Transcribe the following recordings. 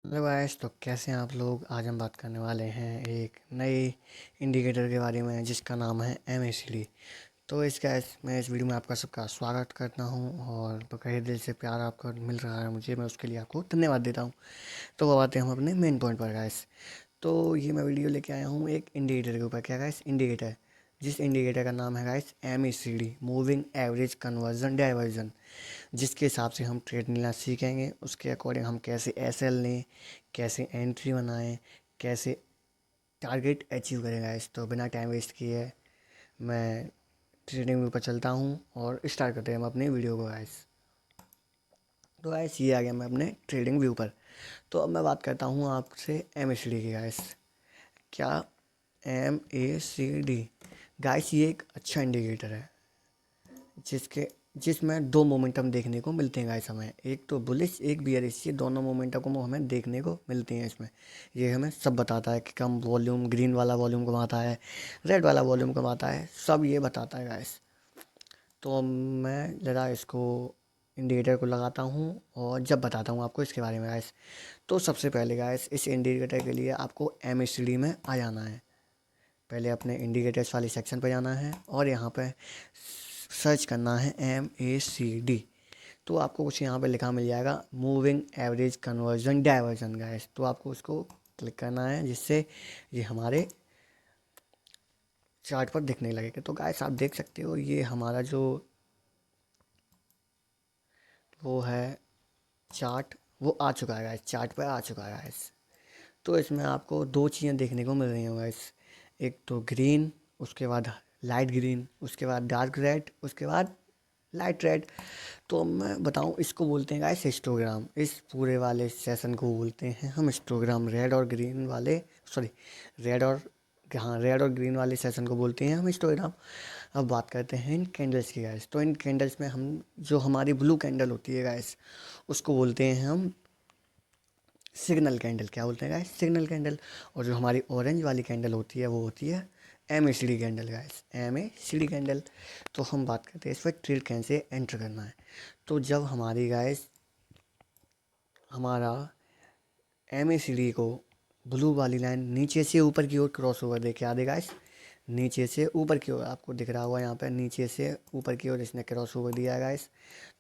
Hello guys, तो कैसे हैं आप लोग। आज हम बात करने वाले हैं एक नए इंडिकेटर के बारे में जिसका नाम है MACD। तो इस गैस मैं इस वीडियो में आपका सबका स्वागत करता हूं और बकरे दिल से प्यार आपका मिल रहा है मुझे, मैं उसके लिए आपको धन्यवाद देता हूं। तो अब आते हैं हम अपने मेन पॉइंट पर गाइस। तो ये मैं वीडियो लेके आया हूँ एक इंडिकेटर के ऊपर। क्या गाइस, इंडिकेटर, जिस इंडिकेटर का नाम है guys MACD, moving average conversion diversion. जिसके हिसाब से हम ट्रेड लेना सीखेंगे, उसके अकॉर्डिंग हम कैसे SL लें, कैसे एंट्री बनाएं, कैसे टारगेट अचीव करें गाइस। तो बिना टाइम वेस्ट किए मैं ट्रेडिंग व्यू पर चलता हूं और स्टार्ट करते हैं हम अपनी वीडियो को गाइस। तो गाइस ये आ गया मैं अपने ट्रेडिंग व्यू पर। तो अब मैं बात करता हूँ आपसे MACD की गाइस। क्या MACD गाइस ये एक अच्छा इंडिकेटर है जिसके जिसमें दो मोमेंटम देखने को मिलते हैं गाइस हमें। एक तो बुलिश, एक बियरिश, ये दोनों मोमेंटम को हमें देखने को मिलती हैं इसमें। ये हमें सब बताता है कि कम वॉल्यूम, ग्रीन वाला वॉल्यूम कमाता है, रेड वाला वॉल्यूम कमाता है, सब ये बताता है गाइस। तो मैं ज़रा इसको इंडिकेटर को लगाता हूँ और जब बताता हूँ आपको इसके बारे में गाइस। तो सबसे पहले गाइस इस इंडिकेटर के लिए आपको MACD में आ जाना है। पहले अपने इंडिकेटर्स वाली सेक्शन पर जाना है और यहाँ पे सर्च करना है MACD। तो आपको कुछ यहाँ पे लिखा मिल जाएगा, moving average conversion diversion guys. तो आपको उसको क्लिक करना है जिससे ये हमारे चार्ट पर दिखने लगेगा। तो गाइस आप देख सकते हो ये हमारा जो वो है चार्ट, वो आ चुका है गाइस, चार्ट पर आ चुका है गाइस। तो इसमें आपको दो चीज़ें देखने को मिल रही हैं गाइस। एक तो ग्रीन, उसके बाद लाइट ग्रीन, उसके बाद डार्क रेड, उसके बाद लाइट रेड। तो मैं बताऊं, इसको बोलते हैं गाइस हिस्टोग्राम। इस पूरे वाले सेशन को बोलते हैं हम हिस्टोग्राम। रेड और ग्रीन वाले, सॉरी, रेड और हाँ, रेड और ग्रीन वाले सेशन को बोलते हैं हम हिस्टोग्राम। अब बात करते हैं इन कैंडल्स की गाइस। तो इन कैंडल्स में हम जो हमारी ब्लू कैंडल होती है गाइस, उसको बोलते हैं हम सिग्नल कैंडल। क्या बोलते हैं गाइस, सिग्नल कैंडल। और जो हमारी ऑरेंज वाली कैंडल होती है वो होती है MACD candle guys, MACD candle. तो हम बात करते हैं इस पर ट्रेड कैसे एंटर करना है। तो जब हमारी गाइस हमारा MACD को ब्लू वाली लाइन नीचे से ऊपर की ओर क्रॉस ओवर दे, क्या देगा गाइस, नीचे से ऊपर की ओर, आपको दिख रहा होगा यहाँ पे, नीचे से ऊपर की ओर इसने क्रॉस ओवर दिया है गाइस।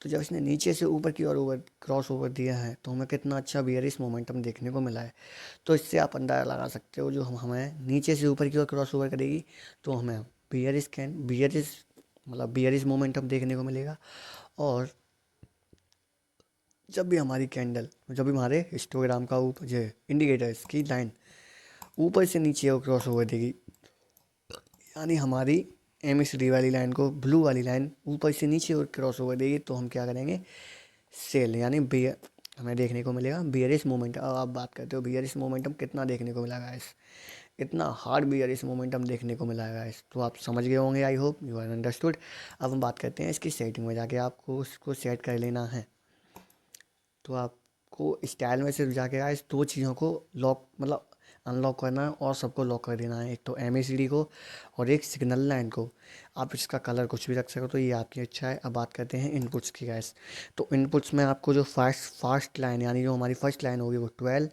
तो जब इसने नीचे से ऊपर की ओर क्रॉस ओवर दिया है तो हमें कितना अच्छा बियरिश मोमेंटम देखने को मिला है। तो इससे आप अंदाज़ा लगा सकते हो, जो हमें नीचे से ऊपर की ओर क्रॉस ओवर करेगी तो हमें बियरिश मतलब बियरिश मोमेंटम देखने को मिलेगा। और जब भी हमारे हिस्टोग्राम का ऊपर जो इंडिकेटर्स की लाइन ऊपर से नीचे और क्रॉस ओवर देगी, यानी हमारी MACD वाली लाइन को ब्लू वाली लाइन ऊपर से नीचे और क्रॉस ओवर देगी, तो हम क्या करेंगे, सेल, यानी बियर हमें देखने को मिलेगा बियरिश मोमेंटम। अब आप बात करते हो बियरिश मोमेंटम कितना देखने को मिला गाइस, इतना हार्ड बियरिश मोमेंटम देखने को मिला है गाइस। तो आप समझ गए होंगे, I hope you are understood. अब हम बात करते हैं इसकी सेटिंग में जाके, आपको उसको सेट कर लेना है। तो आपको स्टाइल में सिर्फ जाके गाइस दो चीज़ों को लॉक मतलब अनलॉक करना है और सबको लॉक कर देना है। एक तो MACD को और एक सिग्नल लाइन को। आप इसका कलर कुछ भी रख सको, तो ये आपकी इच्छा है। अब बात करते हैं इनपुट्स की गाइस। तो इनपुट्स में आपको जो फास्ट लाइन, यानी जो हमारी फर्स्ट लाइन होगी वो 12,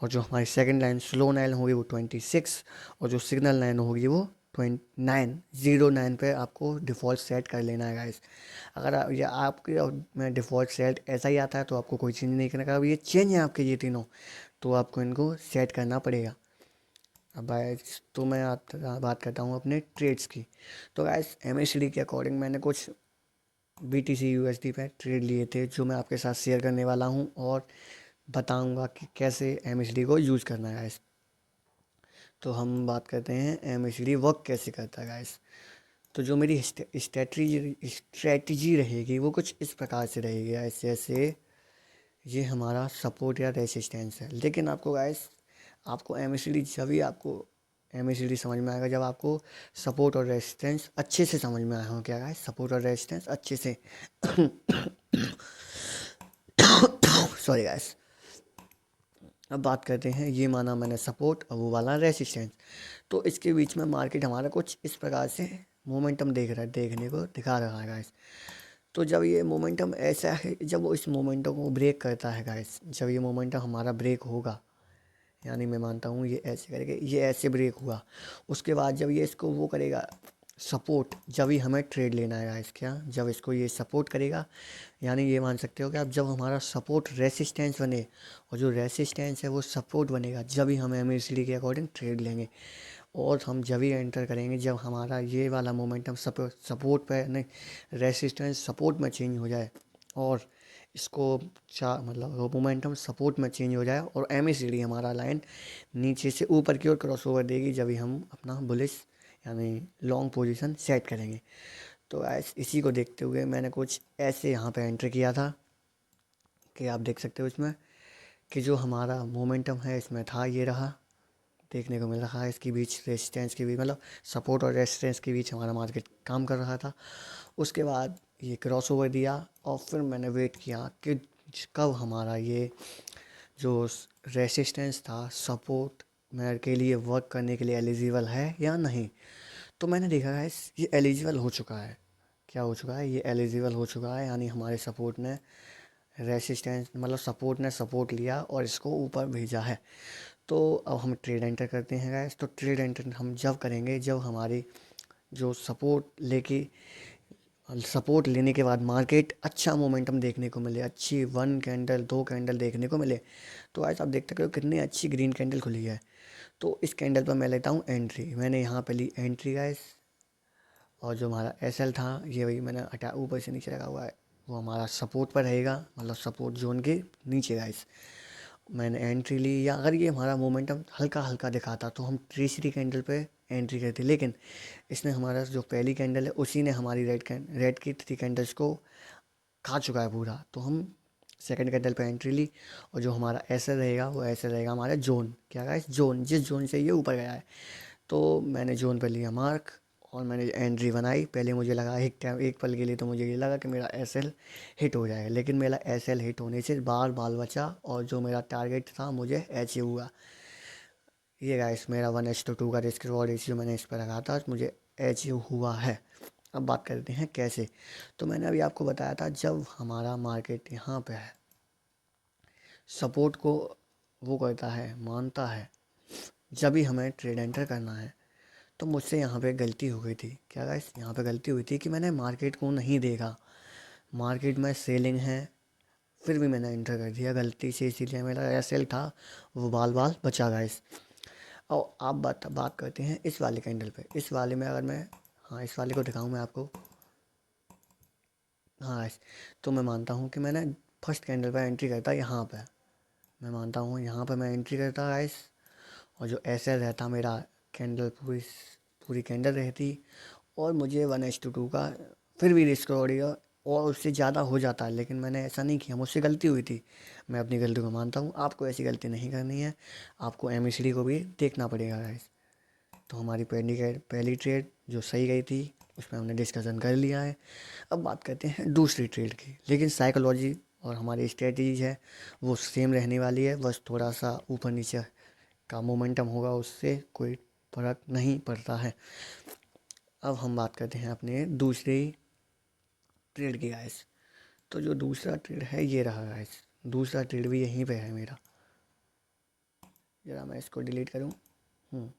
और जो हमारी सेकंड लाइन स्लो लाइन होगी वो 26, और जो सिग्नल लाइन होगी वो 2909 पे आपको डिफ़ॉल्ट सेट कर लेना है गाइस। अगर ये आपके में डिफ़ॉल्ट सेट ऐसा ही आता है तो आपको कोई चेंज नहीं करना है। अब ये चेंज है आपके ये तीनों, तो आपको इनको सेट करना पड़ेगा। अब गाइस तो मैं आप बात करता हूँ अपने ट्रेड्स की। तो गाइस MACD के अकॉर्डिंग मैंने कुछ BTC USD पे ट्रेड लिए थे जो मैं आपके साथ शेयर करने वाला हूँ और बताऊँगा कि कैसे MACD को यूज़ करना है गाइस। तो हम बात करते हैं MACD वर्क कैसे करता है गाइस। तो जो मेरी स्ट्रेटजी रहेगी वो कुछ इस प्रकार से रहेगी गाइस। जैसे ये हमारा सपोर्ट या रेसिस्टेंस है, लेकिन आपको गाइस आपको MACD जब भी आपको MACD समझ में आएगा जब आपको सपोर्ट और रेसिस्टेंस अच्छे से समझ में आया हो। क्या गाइस, सपोर्ट और रेसिस्टेंस अच्छे से सॉरी गाइस। अब बात करते हैं, ये माना मैंने सपोर्ट और वो वाला रेसिस्टेंस। तो इसके बीच में मार्केट हमारा कुछ इस प्रकार से मोमेंटम देखने को दिखा रहा है गाइस। तो जब ये मोमेंटम ऐसा है, जब वो इस मोमेंटम को ब्रेक करता है गाइस, जब ये मोमेंटम हमारा ब्रेक होगा, यानी मैं मानता हूँ ये ऐसे करके ये ऐसे ब्रेक हुआ, उसके बाद जब ये इसको वो करेगा सपोर्ट, जब ही हमें ट्रेड लेना है गाइस, क्या जब इसको ये सपोर्ट करेगा, यानी ये मान सकते हो कि आप जब हमारा सपोर्ट रेसिस्टेंस बने, और जो रेसिस्टेंस है वो सपोर्ट बनेगा, जब ही हम MACD के अकॉर्डिंग ट्रेड लेंगे। और हम जब ही एंटर करेंगे जब हमारा ये वाला मोमेंटम सपोर्ट पे नहीं, रेसिस्टेंस सपोर्ट में चेंज हो जाए, और इसको मतलब मोमेंटम सपोर्ट में चेंज हो जाए, और MACD हमारा लाइन नीचे से ऊपर की ओर क्रॉस ओवर देगी, जब भी हम अपना बुलिश यानी लॉन्ग पोजीशन सेट करेंगे। तो इसी को देखते हुए मैंने कुछ ऐसे यहाँ पे एंटर किया था कि आप देख सकते हो इसमें कि जो हमारा मोमेंटम है इसमें था, ये रहा, देखने को मिल रहा है इसके बीच रेजिस्टेंस के बीच, मतलब सपोर्ट और रेजिस्टेंस के बीच हमारा मार्केट काम कर रहा था। उसके बाद ये क्रॉस ओवर दिया, और फिर मैंने वेट किया कि कब हमारा ये जो रेसिस्टेंस था सपोर्ट मेरे के लिए वर्क करने के लिए एलिजिबल है या नहीं। तो मैंने देखा है ये एलिजिबल हो चुका है। क्या हो चुका है, ये एलिजिबल हो चुका है, यानी हमारे सपोर्ट ने रेसिस्टेंस मतलब सपोर्ट ने सपोर्ट लिया और इसको ऊपर भेजा है। तो अब हम ट्रेड एंटर करते हैं गाइस। तो ट्रेड एंटर हम जब करेंगे जब हमारी जो सपोर्ट लेने के बाद मार्केट अच्छा मोमेंटम देखने को मिले, अच्छी 1 कैंडल 2 कैंडल देखने को मिले। तो आज आप देख सकते हो कितनी अच्छी ग्रीन कैंडल खुली है। तो इस कैंडल पर मैं लेता हूँ एंट्री, मैंने यहाँ पे ली एंट्री गाइस। और जो हमारा SL था ये वही मैंने हटा, ऊपर से नीचे लगा हुआ है, वो हमारा सपोर्ट पर रहेगा, मतलब सपोर्ट जोन के नीचे गाइस मैंने एंट्री ली। या अगर ये हमारा मोमेंटम हल्का हल्का दिखाता तो हम तीसरी कैंडल पे एंट्री करते, लेकिन इसने हमारा जो पहली कैंडल है उसी ने हमारी रेड की 3 कैंडल्स को खा चुका है पूरा। तो हम सेकंड कैंडल पे एंट्री ली, और जो हमारा ऐसे रहेगा वो ऐसे रहेगा हमारा जोन, क्या गाइस जोन, जिस जोन से ये ऊपर गया है। तो मैंने जोन पे लिया मार्क, और मैंने एंट्री बनाई। पहले मुझे लगा एक पल के लिए तो मुझे ये लगा कि मेरा SL हिट हो जाएगा, लेकिन मेरा SL हिट होने से बाल बाल बचा, और जो मेरा टारगेट था मुझे अचीव हुआ। ये गाइस मेरा 1:2 का रिस्क रिवॉर्ड रेशियो मैंने इस पर रखा था, मुझे अचीव हुआ है। अब बात करते हैं कैसे। तो मैंने अभी आपको बताया था जब हमारा मार्केट यहाँ पे है, सपोर्ट को वो करता है, मानता है, जब भी हमें ट्रेड एंटर करना है। तो मुझसे यहाँ पे गलती हो गई थी, क्या गाइस यहाँ पे गलती हुई थी कि मैंने मार्केट को नहीं देखा, मार्केट में सेलिंग है फिर भी मैंने एंटर कर दिया गलती से, इसीलिए मेरा SL था वो बाल बाल बचा गाइस। और आप बात करते हैं इस वाले कैंडल पे। इस वाले में अगर मैं, हाँ इस वाले को दिखाऊं मैं आपको, हाँ गाइस, तो मैं मानता हूँ कि मैंने फर्स्ट कैंडल पे एंट्री करता यहाँ पे, मैं मानता हूँ यहाँ पे मैं एंट्री करता गाइस, और जो SL रहता मेरा, कैंडल पूरी पूरी कैंडल रहती, और मुझे 1:2 का फिर भी रिस्क हो और उससे ज़्यादा हो जाता है, लेकिन मैंने ऐसा नहीं किया, मुझसे गलती हुई थी, मैं अपनी गलती को मानता हूँ। आपको ऐसी गलती नहीं करनी है, आपको MACD को भी देखना पड़ेगा गाइस। तो हमारी पहली ट्रेड जो सही गई थी उस पर हमने डिस्कशन कर लिया है। अब बात करते हैं दूसरी ट्रेड की, लेकिन साइकोलॉजी और हमारी स्ट्रेटजीज है वो सेम रहने वाली है, बस थोड़ा सा ऊपर नीचे का मोमेंटम होगा, उससे कोई फर्क नहीं पड़ता है। अब हम बात करते हैं अपने दूसरी ट्रेड की गाइस। तो जो दूसरा ट्रेड है ये रहा गाइस, दूसरा ट्रेड भी यहीं पे है मेरा, ज़रा मैं इसको डिलीट करूँ। हम्म,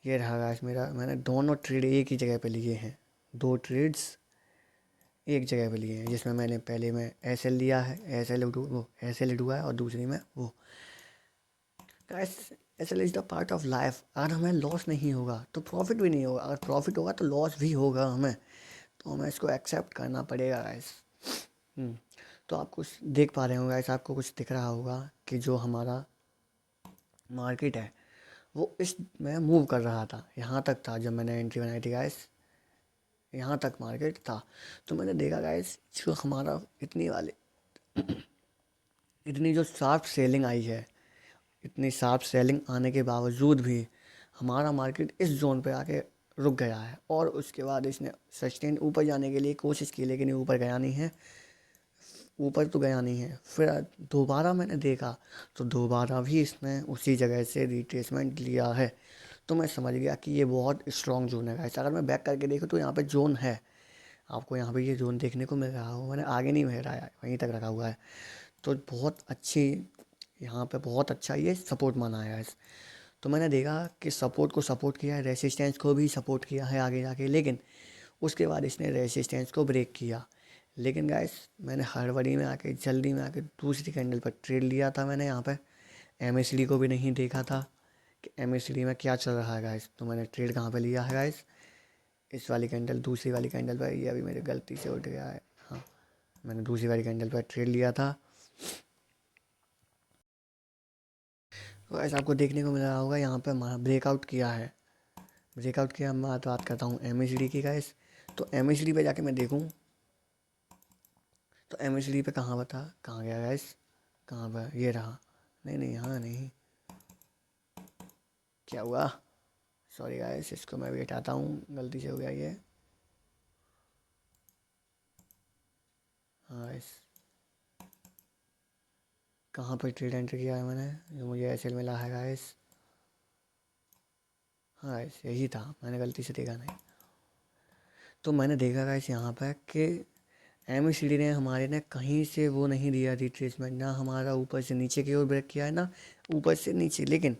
ये रहा गाइस मेरा, मैंने दोनों ट्रेड एक ही जगह पे लिए हैं, दो ट्रेड्स एक जगह पे लिए हैं, जिसमें मैंने पहले में SL लिया है, SL हिट हुआ है, और दूसरी में वो guys. SL is the part of life, अगर हमें लॉस नहीं होगा तो प्रॉफिट भी नहीं होगा, अगर प्रॉफिट होगा तो लॉस भी होगा हमें, तो हमें इसको एक्सेप्ट करना पड़ेगा गाइस। तो आप कुछ देख पा रहे हो गाइस, आपको कुछ दिख रहा होगा कि जो हमारा मार्केट है वो इस में मूव कर रहा था, यहाँ तक था जब मैंने एंट्री बनाई थी गाइस, यहाँ तक मार्केट था। तो मैंने देखा गाइस जो हमारा इतनी जो शार्प सेलिंग आई है, इतनी शार्प सेलिंग आने के बावजूद भी हमारा मार्केट इस जोन पे आके रुक गया है, और उसके बाद इसने सस्टेन ऊपर जाने के लिए कोशिश की, लेकिन ये ऊपर गया नहीं है, ऊपर तो गया नहीं है। फिर दोबारा मैंने देखा तो दोबारा भी इसने उसी जगह से रिट्रेसमेंट लिया है। तो मैं समझ गया कि ये बहुत स्ट्रॉन्ग जोन है गाइस, अगर मैं बैक करके देखूँ तो यहाँ पे जोन है, आपको यहाँ पे ये जोन देखने को मिल रहा हो, मैंने आगे नहीं मिल रहा है, वहीं तक रखा हुआ है। तो बहुत अच्छी यहाँ पे बहुत अच्छा ये सपोर्ट माना है गाइस। तो मैंने देखा कि सपोर्ट को सपोर्ट किया है, रेसिस्टेंस को भी सपोर्ट किया है आगे जाके, लेकिन उसके बाद इसने रेसिस्टेंस को ब्रेक किया। लेकिन गाइस मैंने हड़बड़ी में आके जल्दी में आके दूसरी कैंडल पर ट्रेड लिया था मैंने यहाँ पे। एमएसडी को भी नहीं देखा था कि एमएसडी में क्या चल रहा है गाइस। तो मैंने ट्रेड कहाँ पे लिया है गाइस, इस वाली कैंडल, दूसरी वाली कैंडल पर। ये अभी मेरे गलती से उठ गया है, हाँ मैंने दूसरी वाली कैंडल पर ट्रेड लिया था। तो ऐसा आपको देखने को मिल रहा होगा यहाँ पे हमारा ब्रेकआउट किया है। ब्रेकआउट किया, मैं बात करता हूँ एमएसडी की गाइस। तो एमएसडी पे जाके मैं देखूँ तो एमएसडी पे कहाँ बता, कहाँ गया गाइस, कहाँ पर, ये रहा। नहीं नहीं, यहाँ नहीं, क्या हुआ, सॉरी गाइस, इसको मैं भी हटाता हूँ, गलती से हो गया ये। हाँ गाइस, कहाँ पर ट्रेड एंटर किया है मैंने, जो मुझे एसएल मिला है गाइस। हाँ गाइस, यही था, मैंने गलती से देखा नहीं। तो मैंने देखा गाइस यहाँ पर कि एमएसडी ने हमारे ने कहीं से वो नहीं दिया रिट्रेसमेंट, ना हमारा ऊपर से नीचे की ओर ब्रेक किया है, ना ऊपर से नीचे। लेकिन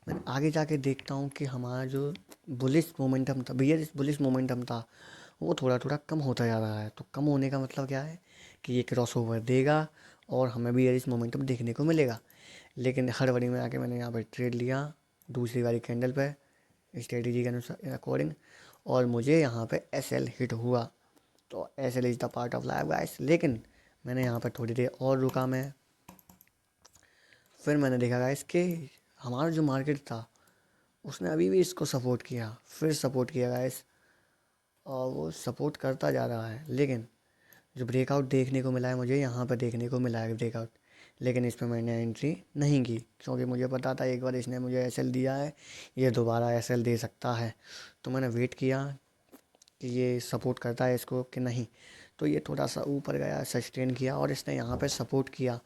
मैंने आगे जाके देखता हूँ कि हमारा जो बुलिश मोमेंटम था भैया, बुलिश मोमेंटम था, वो थोड़ा थोड़ा कम होता जा रहा है। तो कम होने का मतलब क्या है कि ये क्रॉस ओवर देगा और हमें भी इस मोमेंटम देखने को मिलेगा। लेकिन हड़बड़ी में आके मैंने यहाँ पर ट्रेड लिया दूसरी वाली कैंडल पे स्ट्रेटेजी के अनुसार अकॉर्डिंग, और मुझे यहाँ पे एस एल हिट हुआ। तो S L is the part of life guys. लेकिन मैंने यहाँ पर थोड़ी देर और रुका मैं, फिर मैंने देखा गाइस कि हमारा जो मार्केट था उसने अभी भी इसको सपोर्ट किया, फिर सपोर्ट किया गाइस, और वो सपोर्ट करता जा रहा है। लेकिन जो ब्रेकआउट देखने को मिला है मुझे, यहाँ पर देखने को मिला है ब्रेकआउट, लेकिन इस पर मैंने एंट्री नहीं की, क्योंकि मुझे पता था एक बार इसने मुझे एसएल दिया है, ये दोबारा एसएल दे सकता है। तो मैंने वेट किया कि ये सपोर्ट करता है इसको कि नहीं। तो ये थोड़ा सा ऊपर गया, सस्टेन किया, और इसने यहाँ पे सपोर्ट किया।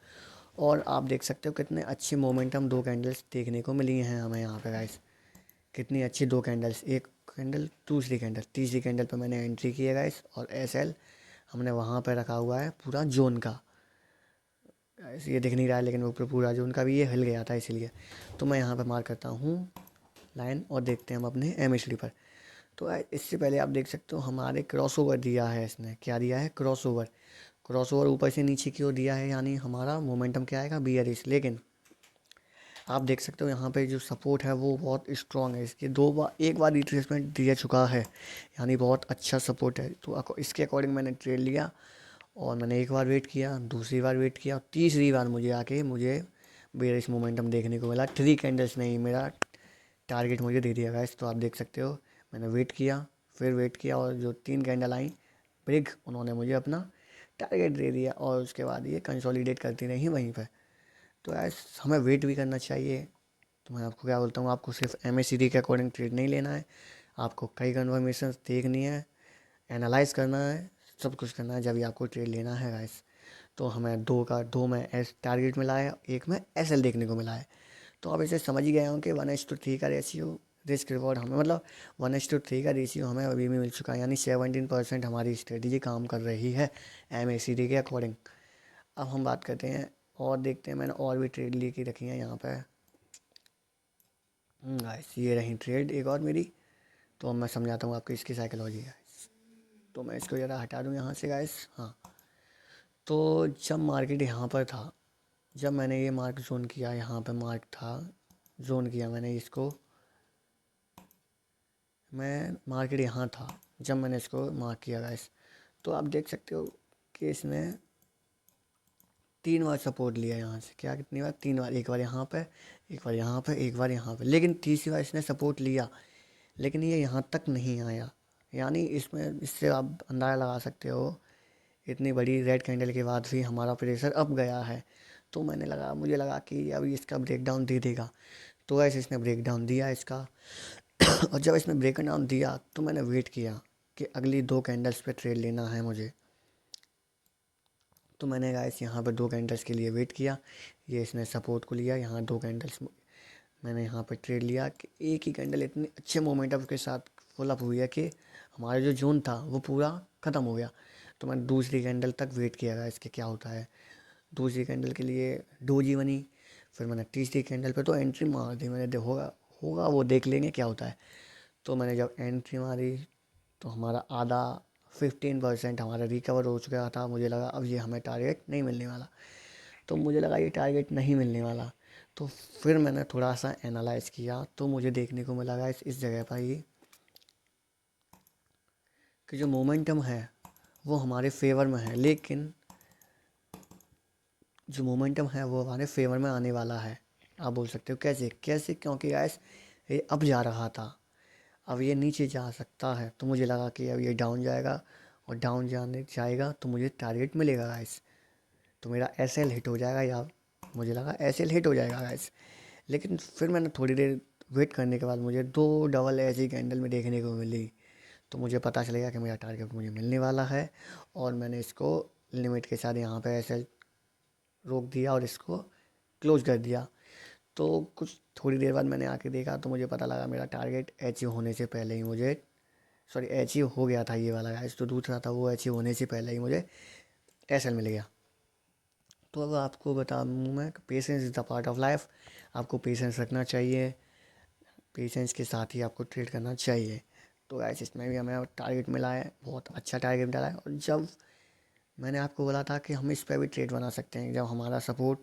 और आप देख सकते हो कितने अच्छे मोमेंटम दो कैंडल्स देखने को मिली हैं हमें यहाँ पे गाइस। कितनी अच्छी दो कैंडल्स, एक कैंडल, दूसरी कैंडल, तीसरी कैंडल पे मैंने एंट्री की है गाइस, और एसएल हमने वहाँ पे रखा हुआ है पूरा जोन का। गाइस ये दिख नहीं रहा है, लेकिन ऊपर पूरा जोन का भी ये हिल गया था इसीलिए। तो मैं यहाँ पे मार्क करता हूँ लाइन, और देखते हैं हम अपने एमएसडी पर। तो इससे पहले आप देख सकते हो हमारे क्रॉस ओवर दिया है इसने, क्या दिया है, क्रॉस ओवर। क्रॉस ओवर ऊपर से नीचे की ओर दिया है, यानी हमारा मोमेंटम क्या आएगा, बियरिश। लेकिन आप देख सकते हो यहाँ पे जो सपोर्ट है वो बहुत स्ट्रॉन्ग है, इसके दो बार, एक बार रिट्रेसमेंट दिया चुका है, यानी बहुत अच्छा सपोर्ट है। तो इसके अकॉर्डिंग मैंने ट्रेड लिया, और मैंने एक बार वेट किया, दूसरी बार वेट किया, और तीसरी बार मुझे बेयरिश मोमेंटम देखने को मिला। थ्री कैंडल्स नहीं, मेरा टारगेट मुझे दे दिया गाइस। तो आप देख सकते हो मैंने वेट किया, फिर वेट किया, और जो तीन कैंडल आई ब्रिग, उन्होंने मुझे अपना टारगेट दे दिया, और उसके बाद ये कंसोलिडेट करती रही वहीं पर। तो यार हमें वेट भी करना चाहिए। तो मैं आपको क्या बोलता हूँ, आपको सिर्फ एमएससीडी के अकॉर्डिंग ट्रेड नहीं लेना है, आपको कई कन्फर्मेशन देखनी है, एनालाइज करना है, सब कुछ करना है, जब भी आपको ट्रेड लेना है गाइस। तो हमें दो में एस टारगेट मिला है, एक में एसएल देखने को मिला है। तो अब इसे समझ ही गए हों कि 1:3 का रेशियो रिस्क रिवॉर्ड हमें, मतलब 1:3 का रेशियो हमें अभी भी मिल चुका है, यानी 17% हमारी स्ट्रेटजी काम कर रही है एमएससीडी के अकॉर्डिंग। अब हम बात करते हैं और देखते हैं, मैंने और भी ट्रेड लेके रखी हैं यहाँ पे गाइस, ये रही ट्रेड एक और मेरी। तो अब मैं समझाता हूँ आपको इसकी साइकोलॉजी गाइस। तो मैं इसको ज़रा हटा दूँ यहाँ से गाइस। हाँ, तो जब मार्केट यहाँ पर था, जब मैंने ये मार्क जोन किया, यहाँ पे मार्क था, जोन किया मैंने इसको, मैं मार्केट यहाँ था जब मैंने इसको मार्क किया गाइस। तो आप देख सकते हो कि इसने तीन बार सपोर्ट लिया यहाँ से, क्या कितनी बार, तीन बार, एक बार यहाँ पे, एक बार यहाँ पे, एक बार यहाँ पे, लेकिन तीसरी बार इसने सपोर्ट लिया, लेकिन ये यहाँ तक नहीं आया। यानी इसमें, इससे आप अंदाज़ा लगा सकते हो, इतनी बड़ी रेड कैंडल के बाद भी हमारा प्रेशर अप गया है। तो मुझे लगा कि अभी इसका ब्रेक डाउन दे देगा। तो ऐसे इसने ब्रेक डाउन दिया इसका। और जब इसने ब्रेक डाउन दिया तो मैंने वेट किया कि अगली दो कैंडल्स पे ट्रेड लेना है मुझे। तो मैंने गाइस यहाँ पर दो कैंडल्स के लिए वेट किया, ये इसने सपोर्ट को लिया, यहाँ दो कैंडल्स मैंने यहाँ पर ट्रेड लिया कि एक ही कैंडल इतने अच्छे मोमेंटम के साथ फुल अप हुई है कि हमारा जो जोन था वो पूरा ख़त्म हो गया। तो मैंने दूसरी कैंडल तक वेट किया था इसके क्या होता है। दूसरी कैंडल के लिए डोजी बनी, फिर मैंने तीसरी कैंडल पे तो एंट्री मार दी मैंने, होगा होगा वो देख लेंगे क्या होता है। तो मैंने जब एंट्री मारी तो हमारा आधा 15% हमारा रिकवर हो चुका था। मुझे लगा अब ये हमें टारगेट नहीं मिलने वाला, तो मुझे लगा ये टारगेट नहीं मिलने वाला। तो फिर मैंने थोड़ा सा एनालाइज किया तो मुझे देखने को मिला इस जगह पर ही कि जो मोमेंटम है वो हमारे फेवर में है, लेकिन जो मोमेंटम है वो हमारे फेवर में आने वाला है। आप बोल सकते हो कैसे कैसे, क्योंकि गैस ये अप जा रहा था, अब ये नीचे जा सकता है। तो मुझे लगा कि अब ये डाउन जाएगा, और डाउन जाने जाएगा तो मुझे टारगेट मिलेगा गाइस, तो मेरा एस एल हिट हो जाएगा, या मुझे लगा एस एल हिट हो जाएगा गाइस। लेकिन फिर मैंने थोड़ी देर वेट करने के बाद मुझे दो डबल ऐसी कैंडल में देखने को मिली, तो मुझे पता चलेगा कि मेरा टारगेट मुझे मिलने वाला है। और मैंने इसको लिमिट के साथ यहाँ पे एस एल रोक दिया और इसको क्लोज कर दिया। तो कुछ थोड़ी देर बाद मैंने आके देखा तो मुझे पता लगा मेरा टारगेट अचीव होने से पहले ही मुझे, सॉरी अचीव हो गया था ये वाला गाइस, तो दूसरा था वो अचीव होने से पहले ही मुझे एसएल मिल गया। तो अब आपको बता दूँ मैं, patience is the part of life. आपको पेशेंस रखना चाहिए, पेशेंस के साथ ही आपको ट्रेड करना चाहिए। तो गाइस इसमें भी हमें टारगेट मिला है, बहुत अच्छा टारगेट मिला है। और जब मैंने आपको बोला था कि हम इस पर भी ट्रेड बना सकते हैं, जब हमारा सपोर्ट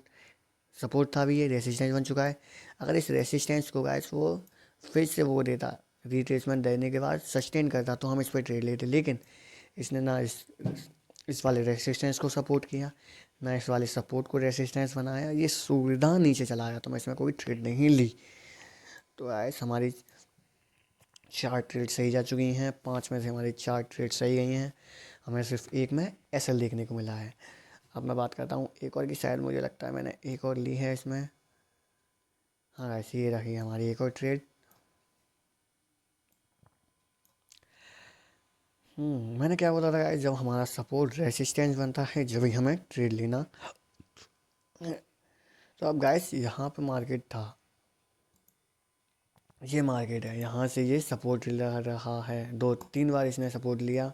था, भी ये रेसिस्टेंस बन चुका है। अगर इस रेसिस्टेंस को गाइस वो फिर से वो देता, रिट्रेसमेंट देने के बाद सस्टेन करता, तो हम इस पर ट्रेड लेते। लेकिन इसने ना इस वाले रेसिस्टेंस को सपोर्ट किया, ना इस वाले सपोर्ट को रेसिस्टेंस बनाया, ये सुविधा नीचे चला गया, तो मैं इसमें कोई ट्रेड नहीं ली। तो गाइस हमारी 4 ट्रेड सही जा चुकी हैं, 5 में से हमारी 4 ट्रेड सही गई हैं। हमें सिर्फ एक में एसएल देखने को मिला है। अब मैं बात करता हूँ एक और की, शायद मुझे लगता है मैंने एक और ली है इसमें। हाँ ऐसी ये रही हमारी एक और ट्रेड। मैंने क्या बोला था गाइस, जब हमारा सपोर्ट रेसिस्टेंस बनता है जब ही हमें ट्रेड लेना है। तो अब गाइस यहाँ पे मार्केट था, ये मार्केट है, यहाँ से ये सपोर्ट ले रहा है, 2-3 बार इसने सपोर्ट लिया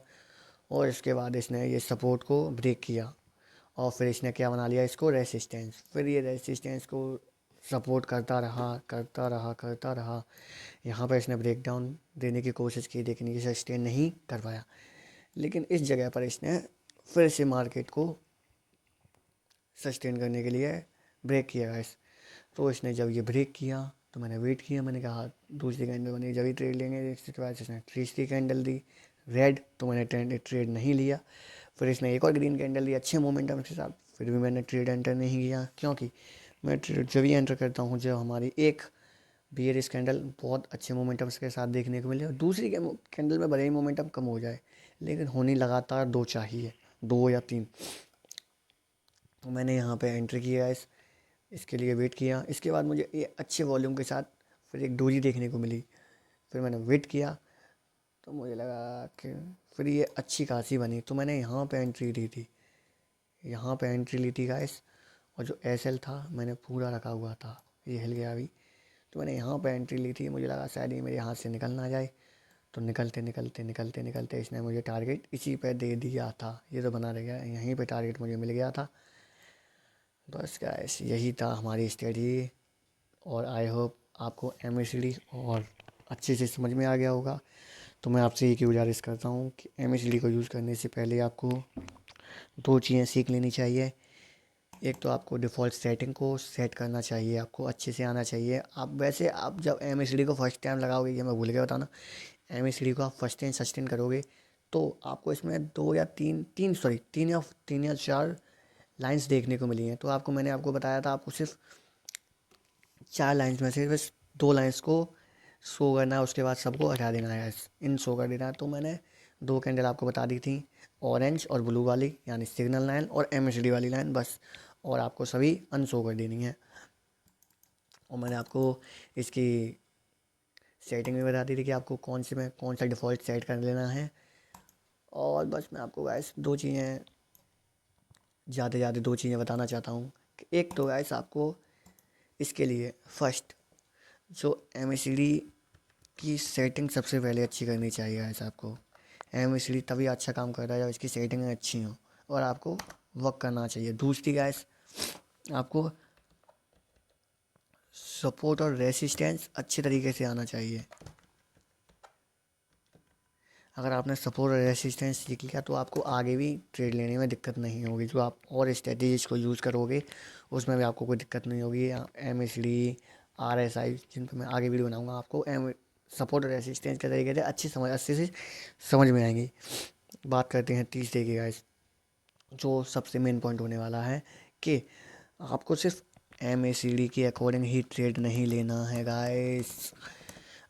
और इसके बाद इसने ये सपोर्ट को ब्रेक किया, और फिर इसने क्या बना लिया इसको रेसिस्टेंस। फिर ये रेसिस्टेंस को सपोर्ट करता रहा करता रहा करता रहा। यहाँ पर इसने ब्रेक डाउन देने की कोशिश की, लेकिन ये सस्टेन नहीं कर पाया। लेकिन इस जगह पर इसने फिर से मार्केट को सस्टेन करने के लिए ब्रेक किया गाइस। तो इसने जब ये ब्रेक किया तो मैंने वेट किया, मैंने कहा दूसरी कैंडल बनी जब ही ट्रेड लेंगे। इसके बाद इसने तीसरी कैंडल दी रेड, तो मैंने ट्रेड नहीं लिया। फिर इसने एक और ग्रीन कैंडल दी अच्छे मोमेंटम के साथ, फिर भी मैंने ट्रेड एंटर नहीं किया, क्योंकि मैं ट्रेड जब ही एंटर करता हूँ जब हमारी एक बियरिश कैंडल बहुत अच्छे मोमेंटम के साथ देखने को मिले, और दूसरी कैंडल में भले ही मोमेंटम कम हो जाए, लेकिन होनी लगातार 2 चाहिए, 2 या 3। तो मैंने यहाँ पे एंट्री किया इसके लिए वेट किया। इसके बाद मुझे ये अच्छे वॉल्यूम के साथ फिर एक डोरी देखने को मिली, फिर मैंने वेट किया तो मुझे लगा कि फिर ये अच्छी खासी बनी, तो मैंने यहाँ पे एंट्री ली थी, यहाँ पे एंट्री ली थी गाइस। और जो एसएल था मैंने पूरा रखा हुआ था, ये हिल गया अभी, तो मैंने यहाँ पे एंट्री ली थी। मुझे लगा शायद ये मेरे हाथ से निकल ना जाए, तो निकलते निकलते निकलते निकलते इसने मुझे टारगेट इसी पे दे दिया था, ये तो बना रह गया, यहीं पे टारगेट मुझे मिल गया था। बस गाइस यही था हमारी स्टडी, और आई होप आपको एम और अच्छे से समझ में आ गया होगा। तो मैं आपसे एक ही गुजारिश करता हूँ कि एम को यूज़ करने से पहले आपको 2 चीज़ें सीख लेनी चाहिए। एक तो आपको डिफ़ॉल्ट सेटिंग को सेट करना चाहिए, आपको अच्छे से आना चाहिए। आप वैसे आप जब एम को फर्स्ट टाइम लगाओगे, ये मैं भूल गया बताना, एम को आप फर्स्ट टाइम सस्टेन करोगे तो आपको इसमें 2 या 3 तीन या 4 लाइंस देखने को मिली हैं। तो आपको मैंने आपको बताया था आपको सिर्फ 4 लाइंस में से बस 2 लाइंस को शो करना है, उसके बाद सबको हटा देना है, इन शो कर देना है। तो मैंने 2 कैंडल आपको बता दी थी, ऑरेंज और ब्लू वाली, यानी सिग्नल लाइन और एम वाली लाइन बस, और आपको सभी अनशो कर देनी है। और मैंने आपको इसकी सेटिंग भी बता दी थी कि आपको कौन सा डिफ़ॉल्ट सेट कर लेना है। और बस मैं आपको गाइस 2 चीज़ें बताना चाहता हूँ। एक तो गाइस आपको इसके लिए फर्स्ट जो एम की सेटिंग सबसे पहले अच्छी करनी चाहिए गाइस आपको। एम तभी अच्छा काम कर रहा है जब इसकी सेटिंग अच्छी हो और आपको वर्क करना चाहिए। दूसरी गाइस, आपको सपोर्ट और रेसिस्टेंस अच्छे तरीके से आना चाहिए। अगर आपने सपोर्ट और रेसिस्टेंस सीख लिया तो आपको आगे भी ट्रेड लेने में दिक्कत नहीं होगी। जो आप और स्ट्रेटेजीज को यूज़ करोगे उसमें भी आपको कोई दिक्कत नहीं होगी। MACD RSI जिन पर मैं आगे वीडियो बनाऊंगा आपको सपोर्ट और रेसिस्टेंस के तरीके से अच्छे से समझ में आएंगी। बात करते हैं तीसरे की गाइस, जो सबसे मेन पॉइंट होने वाला है कि आपको सिर्फ MACD के अकॉर्डिंग ही ट्रेड नहीं लेना है गाइस।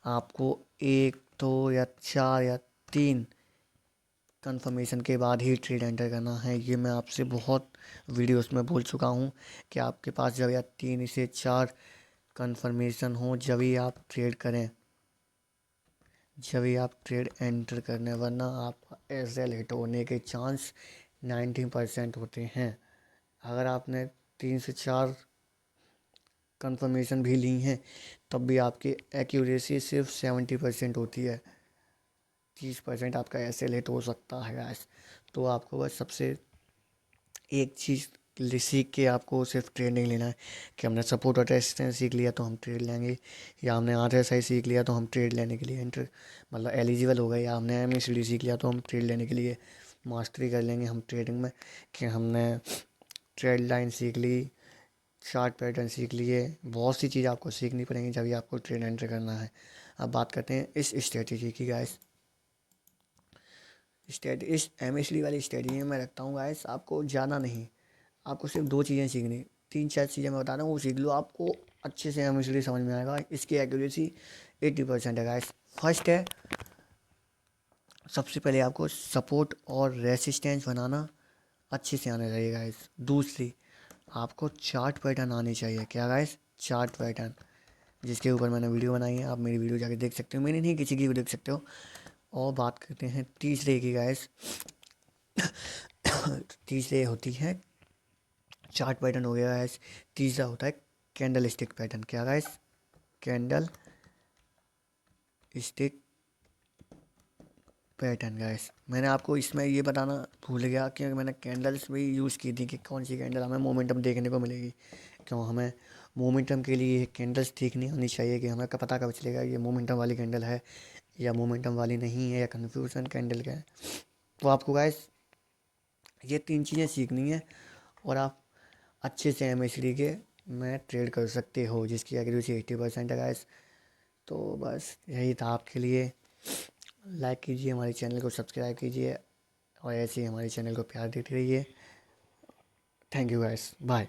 आपको एक दो या चार या तीन कंफर्मेशन के बाद ही ट्रेड एंटर करना है। ये मैं आपसे बहुत वीडियोस में बोल चुका हूँ कि आपके पास जब या 3 से 4 कंफर्मेशन हो जब ही आप ट्रेड करें, जब ही आप ट्रेड एंटर करने, वरना आप SL हिट होने के चांस 90% होते हैं। अगर आपने 3 से 4 कंफर्मेशन भी ली हैं तब भी आपकी एक्यूरेसी सिर्फ 70% होती है। 30% आपका ऐसे लेट हो सकता है गैस। तो आपको बस सबसे एक चीज़ सीख के आपको सिर्फ ट्रेड नहीं लेना है कि हमने सपोर्ट और रेजिस्टेंस सीख लिया तो हम ट्रेड लेंगे, या हमने RSI सीख लिया तो हम ट्रेड लेने के लिए एंटर मतलब एलिजिबल हो गए, या हमने MACD सीख लिया तो हम ट्रेड लेने के लिए मास्टरी कर लेंगे हम ट्रेडिंग में, कि हमने ट्रेड लाइन सीख ली, चार्ट पैटर्न सीख लिए। बहुत सी चीज़ आपको सीखनी पड़ेंगी जब भी आपको ट्रेड एंटर करना है। अब बात करते हैं इस स्ट्रेटेजी की गाइस। इस MACD वाली स्ट्रेटेजी में मैं रखता हूँ गाइस, आपको ज़्यादा नहीं, आपको सिर्फ 2 चीज़ें सीखनी, 3 4 चीज़ें मैं बता रहा हूँ वो सीख लो, आपको अच्छे से MACD समझ में आएगा। इसकी एक्यूरेसी 80% है गाइस। फर्स्ट है, सबसे पहले आपको सपोर्ट और रेसिस्टेंस बनाना अच्छे से आना चाहिए गाइस। दूसरी, आपको चार्ट पैटर्न आनी चाहिए। क्या गाइस? चार्ट पैटर्न, जिसके ऊपर मैंने वीडियो बनाई है, आप मेरी वीडियो जाके देख सकते हो, मेरी नहीं किसी की भी देख सकते हो। और बात करते हैं तीसरे की गाइस। तीसरे होती है चार्ट पैटर्न हो गया गाइस। तीसरा होता है कैंडल स्टिक पैटर्न। क्या guys? Candle stick pattern guys. मैंने आपको इसमें ये बताना भूल गया कि मैंने कैंडल्स भी यूज़ की थी कि कौन सी कैंडल हमें मोमेंटम देखने को मिलेगी। क्यों हमें मोमेंटम के लिए कैंडल्स देखनी आनी चाहिए कि हमें पता कब चलेगा ये मोमेंटम वाली कैंडल है या मोमेंटम वाली नहीं है, या कन्फ्यूजन कैंडल का है। तो आपको गाइस ये 3 चीज़ें सीखनी है और आप अच्छे से MACD के में ट्रेड कर सकते हो, जिसकी एक्यूरेसी 80% है गाइस। तो बस यही था आपके लिए। लाइक कीजिए, हमारे चैनल को सब्सक्राइब कीजिए और ऐसे ही हमारे चैनल को प्यार देते रहिए। Thank you guys, bye.